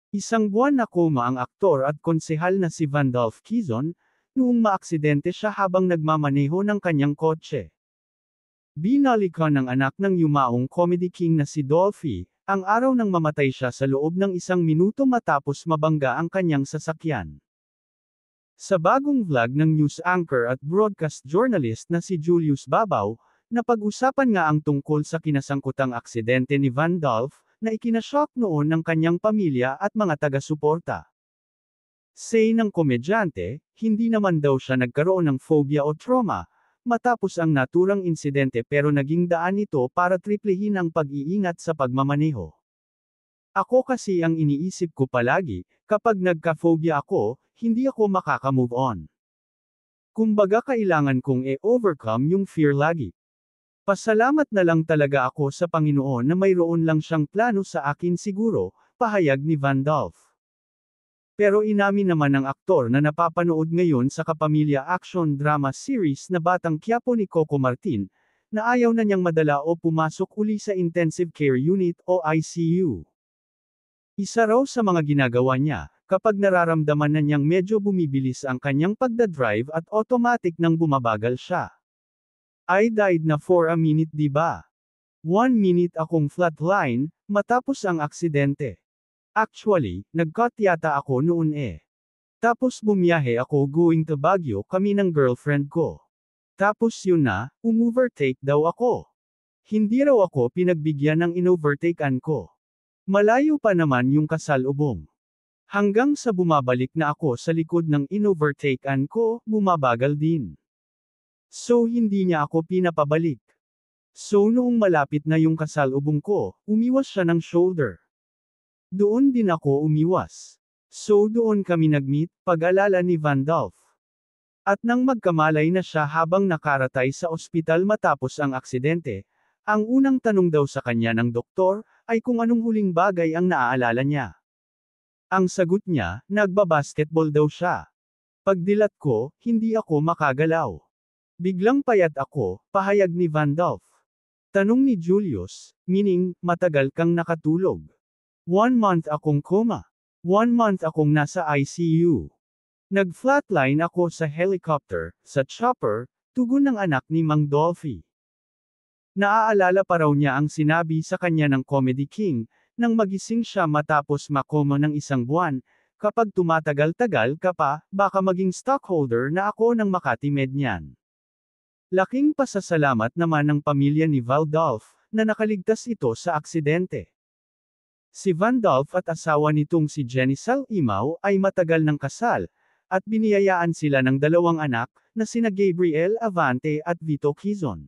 Isang buwan na koma ang aktor at konsehal na si Vandolph Quezon, noong maaksidente siya habang nagmamaneho ng kanyang kotse. Binalikan ng anak ng yumaong comedy king na si Dolphy, ang araw nang mamatay siya sa loob ng 1 minuto matapos mabangga ang kanyang sasakyan. Sa bagong vlog ng news anchor at broadcast journalist na si Julius Babaw, napag-usapan nga ang tungkol sa kinasangkutang aksidente ni Vandolph, na ikinashock noon ng kanyang pamilya at mga taga-suporta. Say ng komedyante, hindi naman daw siya nagkaroon ng phobia o trauma, matapos ang naturang insidente pero naging daan ito para triplehin ang pag-iingat sa pagmamaneho. Ako kasi ang iniisip ko palagi, kapag nagka-phobia ako, hindi ako makaka-move on. Kumbaga kailangan kong overcome yung fear lagi. Pasalamat na lang talaga ako sa Panginoon na mayroon lang siyang plano sa akin siguro, pahayag ni Vandolph. Pero inamin naman ng aktor na napapanood ngayon sa kapamilya action drama series na Batang Quiapo ni Coco Martin, na ayaw na niyang madala o pumasok uli sa intensive care unit o ICU. Isa raw sa mga ginagawa niya, kapag nararamdaman na niyang medyo bumibilis ang kanyang pagdadrive at automatic nang bumabagal siya. I died na for a minute diba? 1 minute akong flatline, matapos ang aksidente. Actually, nag-cut yata ako noon eh. Tapos bumiyahe ako going to Baguio kami ng girlfriend ko. Tapos yun na, umovertake daw ako. Hindi raw ako pinagbigyan ng inovertakean ko. Malayo pa naman yung kasalubong. Hanggang sa bumabalik na ako sa likod ng inovertakean ko, bumabagal din. So hindi niya ako pinapabalik. So noong malapit na yung kasalubong ko, umiwas siya ng shoulder. Doon din ako umiwas. So doon kami nag-meet, pag-alala ni Vandolph. At nang magkamalay na siya habang nakaratay sa ospital matapos ang aksidente, ang unang tanong daw sa kanya ng doktor, ay kung anong huling bagay ang naaalala niya. Ang sagot niya, nagbabasketball daw siya. Pagdilat ko, hindi ako makagalaw. Biglang payat ako, pahayag ni Vandolph. Tanong ni Julius, meaning, matagal kang nakatulog. 1 month akong coma. 1 month akong nasa ICU. Nag-flatline ako sa helicopter, sa chopper, tugon ng anak ni Mang Dolphy. Naaalala pa raw niya ang sinabi sa kanya ng Comedy King, nang magising siya matapos makoma ng 1 buwan, kapag tumatagal-tagal ka pa, baka maging stockholder na ako ng Makati Med niyan. Laking pasasalamat naman ng pamilya ni Vandolph, na nakaligtas ito sa aksidente. Si Vandolph at asawa nitong si Jenicel Imau ay matagal ng kasal, at biniyayaan sila ng 2 anak, na sina Gabriel Avante at Vito Quezon.